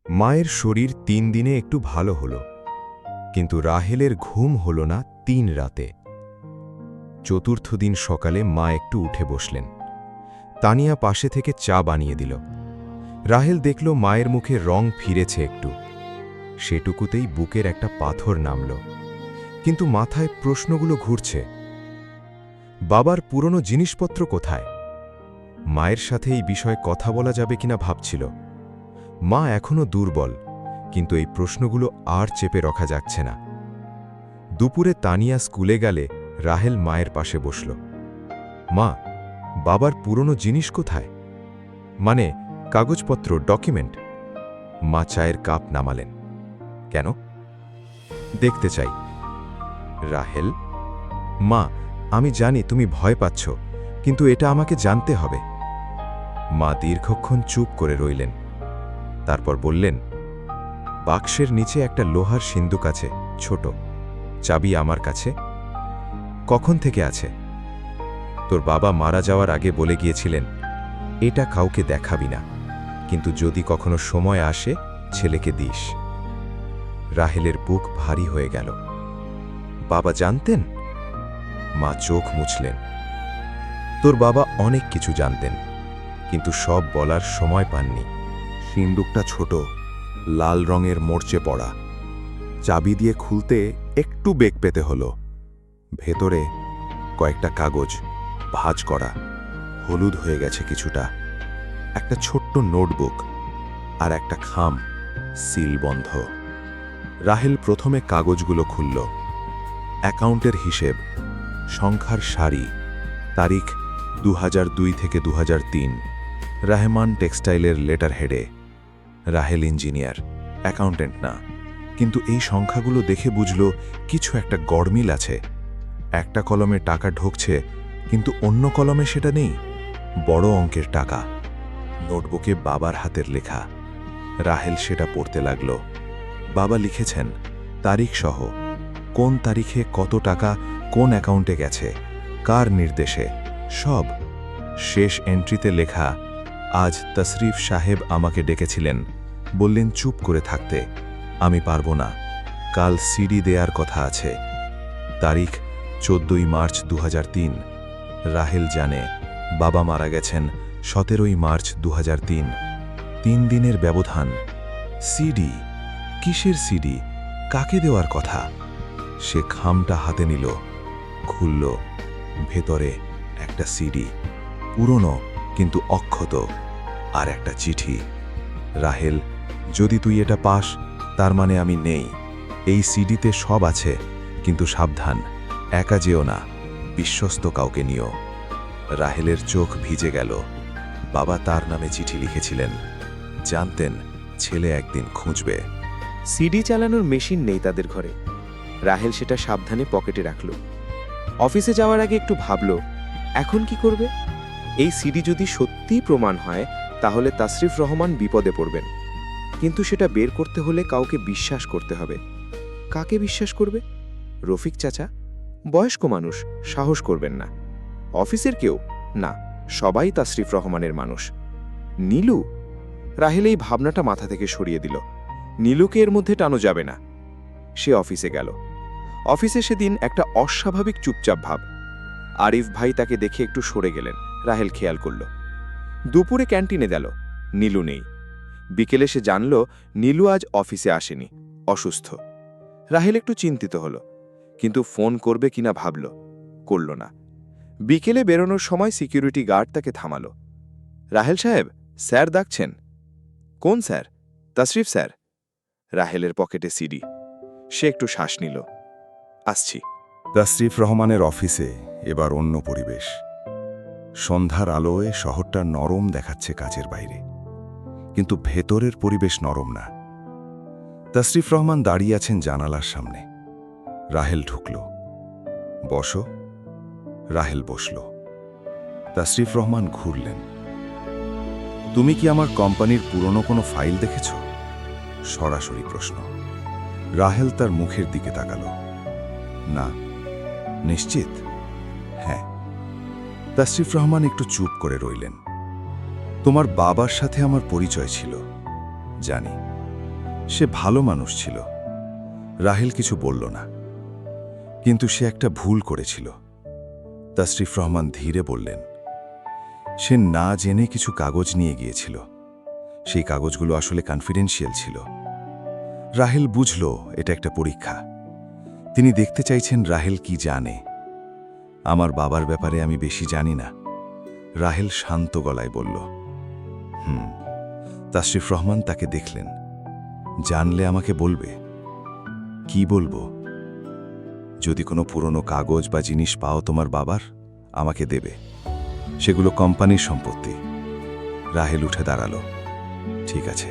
মায়ের শরীর ৩ দিনে একটু ভালো হলো, কিন্তু রাহেলের ঘুম হলো না ৩ রাতে। চতুর্থ দিন সকালে মা একটু উঠে বসলেন। তানিয়া পাশে থেকে চা বানিয়ে দিল। রাহেল দেখল মায়ের মুখে রং ফিরেছে একটু। সেটুকুতেই বুকের একটা পাথর নামল, কিন্তু মাথায় প্রশ্নগুলো ঘুরছে। বাবার পুরনো জিনিসপত্র কোথায়? মায়ের সাথে এই বিষয়ে কথা বলা যাবে কিনা ভাবছিল। মা এখনো দুর্বল, কিন্তু এই প্রশ্নগুলো আর চেপে রাখা যাচ্ছে না। দুপুরে তানিয়া স্কুলে গেলে রাহেল মায়ের পাশে বসল। মা, বাবার পুরনো জিনিস কোথায়? মানে কাগজপত্র, ডকুমেন্ট। মা চায়ের কাপ নামালেন। কেন? দেখতে চাই। রাহেল, মা, আমি জানি তুমি ভয় পাচ্ছ, কিন্তু এটা আমাকে জানতে হবে। মা দীর্ঘক্ষণ চুপ করে রইলেন। তারপর বললেন, বাক্সের নিচে একটা লোহার সিন্দুক আছে, ছোট। চাবি আমার কাছে। কখন থেকে আছে? তোর বাবা মারা যাওয়ার আগে বলে গিয়েছিলেন, এটা কাউকে দেখাবি না, কিন্তু যদি কখনো সময় আসে ছেলেকে দিস। রাহেলের বুক ভারী হয়ে গেল। বাবা জানতেন? মা চোখ মুছলেন। তোর বাবা অনেক কিছু জানতেন, কিন্তু সব বলার সময় পাননি। সিন্দুকটা ছোট, লাল রঙের মরচে পড়া। চাবি দিয়ে খুলতে একটু বেগ পেতে হলো। ভেতরে কয়েকটা কাগজ, ভাঁজ করা, হলুদ হয়ে গেছে কিছুটা। একটা ছোট্ট নোটবুক আর একটা খাম, সিল বন্ধ। রাহেল প্রথমে কাগজগুলো খুলল। অ্যাকাউন্টের হিসেব, সংখ্যার সারি, তারিখ 2002 থেকে 2003। রাহমান টেক্সটাইলের লেটার হেডে। রাহেল ইঞ্জিনিয়ার, অ্যাকাউন্টেন্ট না, কিন্তু এই সংখ্যাগুলো দেখে বুঝল কিছু একটা গড়মিল আছে। একটা কলমে টাকা ঢুকছে, কিন্তু অন্য কলমে সেটা নেই। বড় অঙ্কের টাকা। নোটবুকে বাবার হাতের লেখা। রাহেল সেটা পড়তে লাগল। বাবা লিখেছেন তারিখ সহ, কোন তারিখে কত টাকা কোন অ্যাকাউন্টে গেছে, কার নির্দেশে, সব। শেষ এন্ট্রিতে লেখা, আজ তশরিফ সাহেব আমাকে ডেকেছিলেন, বললেন চুপ করে থাকতে। আমি পারবো না, কাল সিডি দেয়ার কথা আছে। তারিখ 14 মার্চ 2003। রাহেল জানে বাবা মারা গেছেন 17 মার্চ 2003। 3 দিনের ব্যবধান। সিডি? কিসের সিডি? কাকে দেওয়ার কথা? সে খামটা হাতে নিল, খুলল। ভেতরে একটা সিডি, পুরনো কিন্তু অক্ষত, আর একটা চিঠি। রাহেল, যদি তুই এটা পাস, তার মানে আমি নেই। এই সিডিতে সব আছে, কিন্তু সাবধান, একা যেও না, বিশ্বস্ত কাউকে নিও। রাহেলের চোখ ভিজে গেল। বাবা তার নামে চিঠি লিখেছিলেন, জানতেন ছেলে একদিন খুঁজবে। সিডি চালানোর মেশিন নেই তাদের ঘরে। রাহেল সেটা সাবধানে পকেটে রাখল। অফিসে যাওয়ার আগে একটু ভাবল, এখন কি করবে? এই সিডি যদি সত্যিই প্রমাণ হয়, তাহলে তাসরিফ রহমান বিপদে পড়বেন। কিন্তু সেটা বের করতে হলে কাউকে বিশ্বাস করতে হবে। কাকে বিশ্বাস করবে? রফিক চাচা? বয়স্ক মানুষ, সাহস করবেন না। অফিসের কেউ? না, সবাই তাসরিফ রহমানের মানুষ। নীলু? রাহেল এই ভাবনাটা মাথা থেকে সরিয়ে দিল। নীলুকে এর মধ্যে টানো যাবে না। সে অফিসে গেল। অফিসে সেদিন একটা অস্বাভাবিক চুপচাপ ভাব। আরিফ ভাই তাকে দেখে একটু সরে গেলেন। রাহেল খেয়াল করল। দুপুরে ক্যান্টিনে গেল, নীলু নেই। বিকেলে সে জানল নীলু আজ অফিসে আসেনি, অসুস্থ। রাহেল একটু চিন্তিত হল, কিন্তু ফোন করবে কিনা ভাবল, করল না। বিকেলে বেরোনোর সময় সিকিউরিটি গার্ড তাকে থামালো। রাহেল সাহেব, স্যার ডাকছেন। কোন স্যার? তাসরিফ স্যার। রাহেলের পকেটে সিডি। সে একটু শ্বাস নিল। আসছি। তশরিফ রহমানের অফিসে এবার অন্য পরিবেশ। সন্ধ্যার আলোয় শহরটা নরম দেখাচ্ছে কাচের বাইরে, কিন্তু ভেতরের পরিবেশ নরম না। তশরিফ রহমান দাঁড়িয়ে আছেন জানালার সামনে। রাহেল ঢুকল। বসো। রাহেল বসল। তশরিফ রহমান ঘুরলেন। তুমি কি আমার কোম্পানির পুরনো কোনো ফাইল দেখেছ? সরাসরি প্রশ্ন। রাহেল তার মুখের দিকে তাকালো। না। নিশ্চিত? হ্যাঁ। তশরিফ রহমান একটু চুপ করে রইলেন। তোমার বাবার সাথে আমার পরিচয় ছিল, জানি, সে ভালো মানুষ ছিল। রাহেল কিছু বলল না, কিন্তু সে একটা ভুল করেছিল। তাশরিফ রহমান ধীরে বললেন, সে না জেনে কিছু কাগজ নিয়ে গিয়েছিল। সেই কাগজগুলো আসলে কনফিডেন্সিয়াল ছিল। রাহেল বুঝল এটা একটা পরীক্ষা। তিনি দেখতে চাইছেন রাহেল কি জানে। আমার বাবার ব্যাপারে আমি বেশি জানি না, রাহেল শান্ত গলায় বলল। তাশরিফ রহমান তাকে দেখলেন। জানলে আমাকে বলবে। কি বলবো? যদি কোনো পুরনো কাগজ বা জিনিস পাও তোমার বাবার, আমাকে দেবে। সেগুলো কোম্পানির সম্পত্তি। রাহেল উঠে দাঁড়ালো। ঠিক আছে।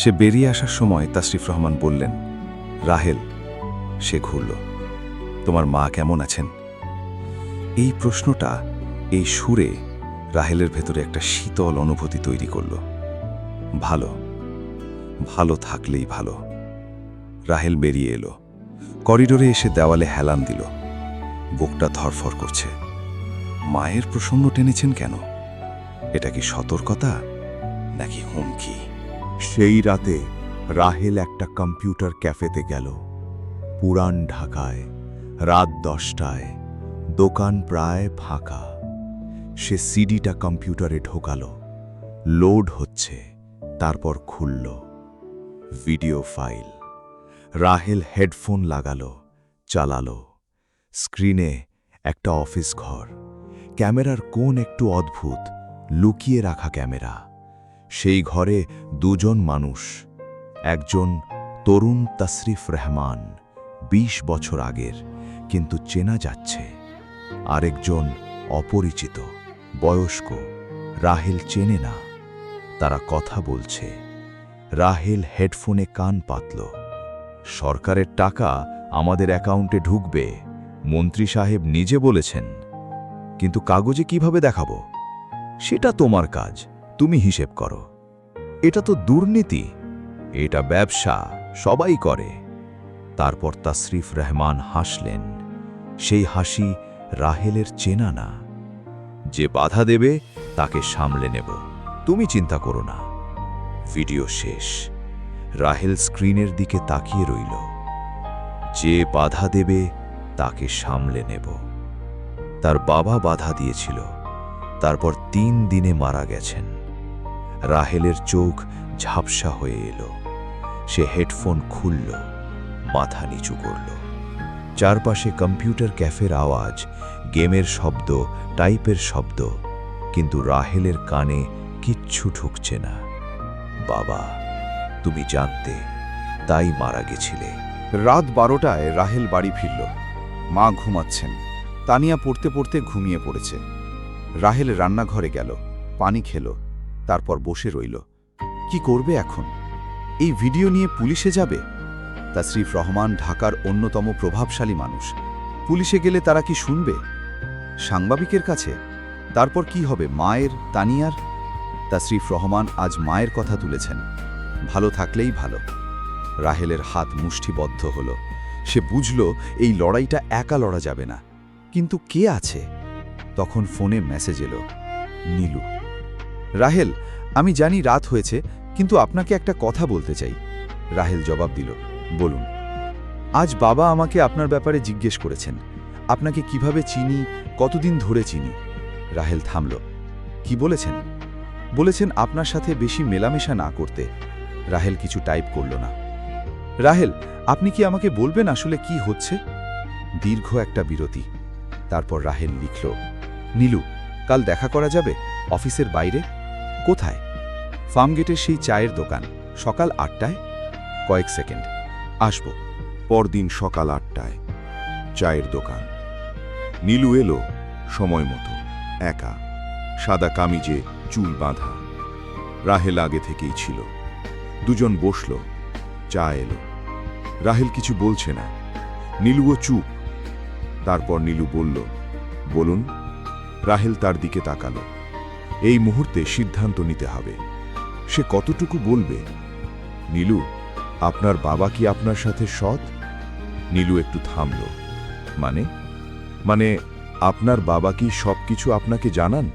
সে বেরিয়ে আসার সময় তাশরিফ রহমান বললেন, রাহেল। সে ঘুরল। তোমার মা কেমন আছেন? এই প্রশ্নটা, এই সুরে রাহেলের ভেতরে একটা শীতল অনুভূতি তৈরি করল। ভালো, ভালো থাকলেই ভালো। রাহেল বেরিয়ে এলো। করিডোরে এসে দেওয়ালে হেলান দিল। বুকটা ধরফর করছে। মায়ের প্রসঙ্গ টেনেছেন কেন? এটা কি সতর্কতা নাকি হুমকি? সেই রাতে রাহেল একটা কম্পিউটার ক্যাফেতে গেল। পুরান ঢাকায়, রাত 10টায়, দোকান প্রায় ফাঁকা। সে সিডিটা কম্পিউটারে ঢোকালো। লোড হচ্ছে, তারপর খুলল। Video file. রাহেল হেডফোন লাগালো, চালালো। স্ক্রিনে একটা অফিস ঘর। ক্যামেরার কোণ একটু অদ্ভুত, লুকিয়ে রাখা ক্যামেরা। সেই ঘরে দুজন মানুষ। একজন তরুণ তাশরিফ রহমান, 20 বছর আগের, কিন্তু চেনা যাচ্ছে। আরেকজন অপরিচিত, বয়স্ক, রাহেল চেনে না। তারা কথা বলছে। রাহেল হেডফোনে কান পাতল। সরকারের টাকা আমাদের অ্যাকাউন্টে ঢুকবে, মন্ত্রী সাহেব নিজে বলেছেন। কিন্তু কাগজে কিভাবে দেখাবো? সেটা তোমার কাজ, তুমি হিসেব করো। এটা তো দুর্নীতি, এটা ব্যবসা, সবাই করে। তারপর তাশরিফ রহমান হাসলেন। সেই হাসি রাহেলের চেনা না। যে বাধা দেবে তাকে সামলে নেব, তুমি চিন্তা করো না। ভিডিও শেষ। রাহেল স্ক্রিনের দিকে তাকিয়ে রইল। যে বাধা দেবে তাকে সামলে নেব। তার বাবা বাধা দিয়েছিল, তারপর 3 দিনে মারা গেছেন। রাহেলের চোখ ঝাপসা হয়ে এলো। সে হেডফোন খুলল, মাথা নিচু করল। চারপাশে কম্পিউটার ক্যাফের আওয়াজ, গেমের শব্দ, টাইপের শব্দ, কিন্তু রাহেলের কানে কিচ্ছু ঢুকছে না। বাবা, তুমি জানতে, তাই মারা গেছিলে। রাত 12টায় রাহেল বাড়ি ফিরল। মা ঘুমাচ্ছেন। তানিয়া পড়তে পড়তে ঘুমিয়ে পড়েছে। রাহেল রান্নাঘরে গেল, পানি খেল, তারপর বসে রইল। কি করবে এখন? এই ভিডিও নিয়ে পুলিশে যাবে? তাশরিফ রহমান ঢাকার অন্যতম প্রভাবশালী মানুষ। পুলিশে গেলে তারা কি শুনবে? সাংবাদিকের কাছে? তারপর কি হবে মায়ের, তানিয়ার? তাশরিফ রহমান আজ মায়ের কথা তুলেছেন। ভালো থাকলেই ভালো। রাহেলের হাত মুষ্টিবদ্ধ হল। সে বুঝল এই লড়াইটা একা লড়া যাবে না। কিন্তু কে আছে? তখন ফোনে মেসেজ এলো, নীলু। রাহেল, আমি জানি রাত হয়েছে, কিন্তু আপনাকে একটা কথা বলতে চাই। রাহেল জবাব দিল, বলুন। আজ বাবা আমাকে আপনার ব্যাপারে জিজ্ঞেস করেছেন। আপনাকে কিভাবে চিনি, কতদিন ধরে চিনি। রাহেল থামল। কি বলেছেন? বলেছেন আপনার সাথে বেশি মেলামেশা না করতে। রাহেল কিছু টাইপ করল না। রাহেল, আপনি কি আমাকে বলবেন আসলে কি হচ্ছে? দীর্ঘ একটা বিরতি। তারপর রাহেল লিখল, নীলু, কাল দেখা করা যাবে অফিসের বাইরে? কোথায়? ফার্মগেটের সেই চায়ের দোকান, সকাল 8টায়। কয়েক সেকেন্ড। আসব। পরদিন সকাল 8টায়, চায়ের দোকান। নীলু এলো সময় মতো, একা, সাদা কামিজে, চুল বাঁধা। রাহেল আগে থেকেই ছিল। দুজন বসল, চা এলো। রাহেল কিছু বলছে না। নীলুও চুপ। তারপর নীলু বলল, বলুন। রাহেল তার দিকে তাকালো। এই মুহূর্তে সিদ্ধান্ত নিতে হবে। সে কতটুকু বলবে? নীলু, আপনার বাবা কি আপনার সাথে সৎ? নীলু একটু থামল। মানে আপনার বাবা কি সবকিছু আপনাকে জানান?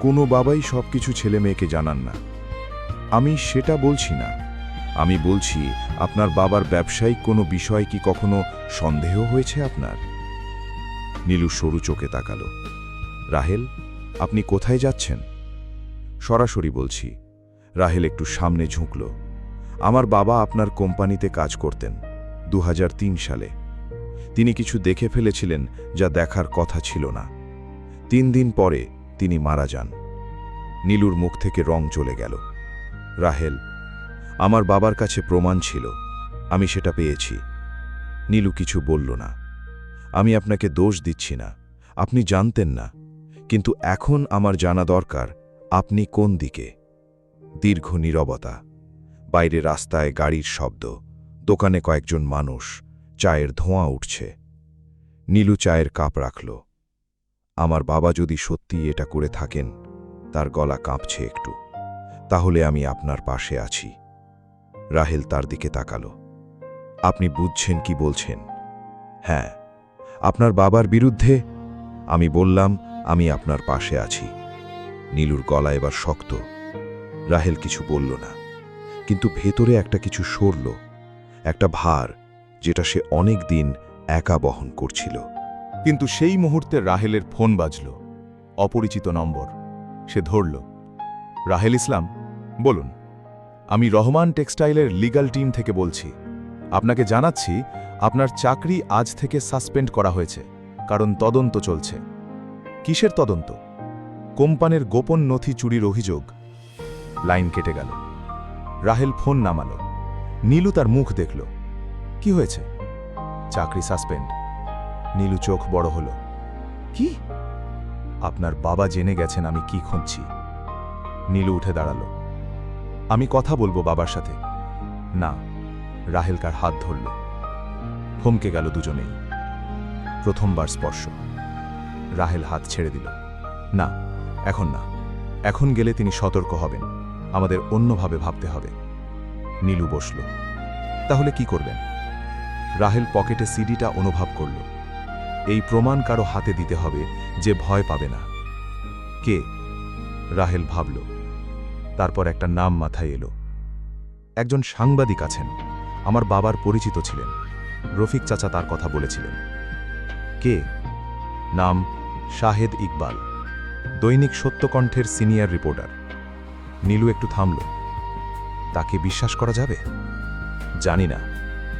কোনো বাবাই সবকিছু ছেলে মেয়েকে জানান না। আমি সেটা বলছি না। আমি বলছি, আপনার বাবার ব্যবসায়িক কোনো বিষয় কি কখনো সন্দেহ হয়েছে আপনার? নীলু সরু চোখে তাকালো। রাহেল, আপনি কোথায় যাচ্ছেন? সরাসরি বলছি। রাহেল একটু সামনে ঝুঁকল। আমার বাবা আপনার কোম্পানিতে কাজ করতেন 2003 সালে। তিনি কিছু দেখে ফেলেছিলেন যা দেখার কথা ছিল না। 3 দিন পরে তিনি মারা যান। নীলুর মুখ থেকে রং চলে গেল। রাহেল, আমার বাবার কাছে প্রমাণ ছিল, আমি সেটা পেয়েছি। নীলু কিছু বলল না। আমি আপনাকে দোষ দিচ্ছি না, আপনি জানতেন না, কিন্তু এখন আমার জানা দরকার আপনি কোন দিকে। দীর্ঘ নীরবতা। বাইরে রাস্তায় গাড়ির শব্দ, দোকানে কয়েকজন মানুষ, চায়ের ধোঁয়া উঠছে। নীলু চায়ের কাপ রাখল। আমার বাবা যদি সত্যি এটা করে থাকেন, তার গলা কাঁপছে একটু, তাহলে আমি আপনার পাশে আছি। রাহেল তার দিকে তাকালো। আপনি বুঝছেন কি বলছেন? হ্যাঁ, আপনার বাবার বিরুদ্ধে? আমি বললাম আমি আপনার পাশে আছি। নীলুর গলা এবার শক্ত। রাহেল কিছু বলল না, কিন্তু ভেতরে একটা কিছু সরল, একটা ভার, যেটা সে অনেক দিন একা বহন করছিল। কিন্তু সেই মুহূর্তে রাহেলের ফোন বাজল। অপরিচিত নম্বর। সে ধরল। রাহেল ইসলাম, বলুন। আমি রহমান টেক্সটাইলের লিগ্যাল টিম থেকে বলছি। আপনাকে জানাচ্ছি, আপনার চাকরি আজ থেকে সাসপেন্ড করা হয়েছে, কারণ তদন্ত চলছে। কিসের তদন্ত? কোম্পানির গোপন নথি চুরির অভিযোগ। লাইন কেটে গেল। রাহেল ফোন নামাল। নীলু তার মুখ দেখল। কি হয়েছে? চাকরি সাসপেন্ড। নীলু চোখ বড় হল। কি? আপনার বাবা জেনে গেছেন আমি কি খুঁজছি। নীলু উঠে দাঁড়াল। আমি কথা বলবো বাবার সাথে। না। রাহেল কার হাত ধরল। থমকে গেল দুজনেই। প্রথমবার স্পর্শ। রাহেল হাত ছেড়ে দিল। না, এখন না। এখন গেলে তিনি সতর্ক হবেন। আমাদের অন্যভাবে ভাবতে হবে। নীলু বসল। তাহলে কি করবেন? রাহেল পকেটে সিডিটা অনুভব করল। এই প্রমাণ কারো হাতে দিতে হবে যে ভয় পাবে না। কে? রাহেল ভাবল। তারপর একটা নাম মাথায় এলো। একজন সাংবাদিক আছেন, আমার বাবার পরিচিত ছিলেন। রফিক চাচা তার কথা বলেছিলেন। কে? নাম শাহেদ ইকবাল, দৈনিক সত্যকণ্ঠের সিনিয়র রিপোর্টার। নীলু একটু থামল। তাকে বিশ্বাস করা যাবে? জানি না,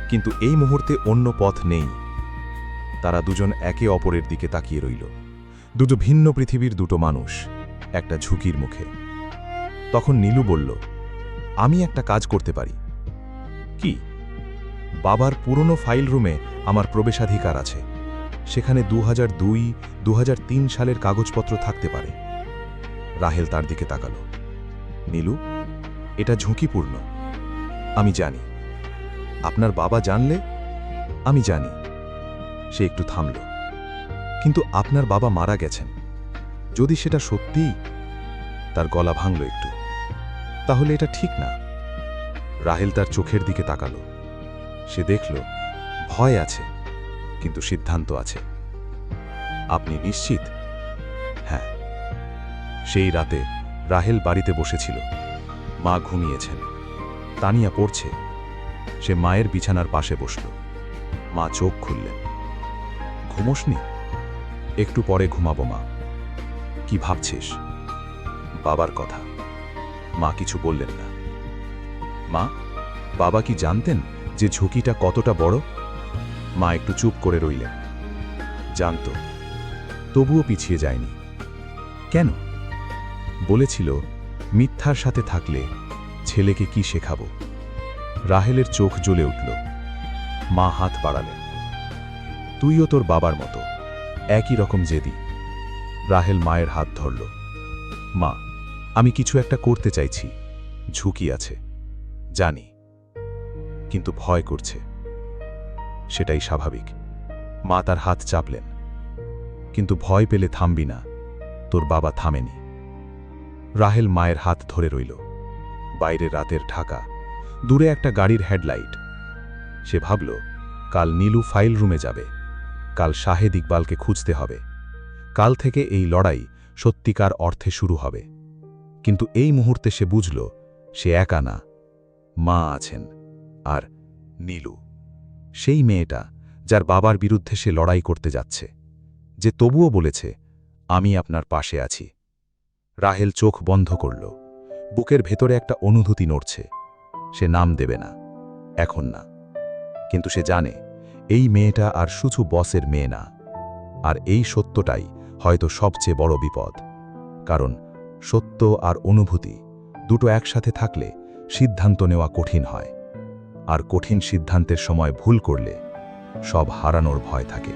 কিন্তু এই মুহূর্তে অন্য পথ নেই। তারা দুজন একে অপরের দিকে তাকিয়ে রইল। দুটো ভিন্ন পৃথিবীর দুটো মানুষ, একটা ঝুঁকির মুখে। তখন নীলু বলল, আমি একটা কাজ করতে পারি। কি? বাবার পুরনো ফাইল রুমে আমার প্রবেশাধিকার আছে। সেখানে 2002, 2003 সালের কাগজপত্র থাকতে পারে। রাহেল তার দিকে তাকালো। নীলু, এটা ঝুঁকিপূর্ণ। আমি জানি। আপনার বাবা জানলে? আমি জানি। সে একটু থামল। কিন্তু আপনার বাবা মারা গেছেন। যদি সেটা সত্যি, তার গলা ভাঙল একটু, তাহলে এটা ঠিক না। রাহেল তার চোখের দিকে তাকালো। সে দেখল ভয় আছে, কিন্তু সিদ্ধান্ত আছে। আপনি নিশ্চিত? হ্যাঁ। সেই রাতে রাহেল বাড়িতে বসেছিল। মা ঘুমিয়েছেন। তানিয়া পড়ছে। সে মায়ের বিছানার পাশে বসল। মা চোখ খুললেন। ঘুমোসনি? একটু পরে ঘুমাবো মা। কি ভাবছিস? বাবার কথা। মা কিছু বললেন না। মা, বাবা কি জানতেন যে ঝুঁকিটা কতটা বড়? মা একটু চুপ করে রইলেন। জানত, তবুও পিছিয়ে যায়নি। কেন? বলেছিল, মিথ্যার সাথে থাকলে ছেলেকে কি শেখাবো। রাহেলের চোখ জ্বলে উঠল। মা হাত বাড়ালেন। তুইও তোর বাবার মতো, একই রকম জেদি। রাহেল মায়ের হাত ধরল। মা, আমি কিছু একটা করতে চাইছি। ঝুঁকি আছে, জানি, কিন্তু ভয় করছে। সেটাই স্বাভাবিক। মা তার হাত চাপলেন। কিন্তু ভয় পেলে থামবি না। তোর বাবা থামেনি। রাহেল মায়ের হাত ধরে রইল। বাইরে রাতের ঢাকা, দূরে একটা গাড়ির হেডলাইট। সে ভাবল, কাল নীলু ফাইল রুমে যাবে। কাল শাহেদ ইকবালকে খুঁজতে হবে। কাল থেকে এই লড়াই সত্যিকার অর্থে শুরু হবে। কিন্তু এই মুহূর্তে সে বুঝল, সে একা না। মা আছেন, আর নীলু, সেই মেয়েটা যার বাবার বিরুদ্ধে সে লড়াই করতে যাচ্ছে, যে তবুও বলেছে, আমি আপনার পাশে আছি। রাহেল চোখ বন্ধ করল। বুকের ভেতরে একটা অনুভূতি নড়ছে। সে নাম দেবে না, এখন না, কিন্তু সে জানে এই মেয়েটা আর শুধু বসের মেয়ে না। আর এই সত্যটাই হয়তো সবচেয়ে বড় বিপদ, কারণ সত্য আর অনুভূতি দুটো একসাথে থাকলে সিদ্ধান্ত নেওয়া কঠিন হয়, আর কঠিন সিদ্ধান্তের সময় ভুল করলে সব হারানোর ভয় থাকে।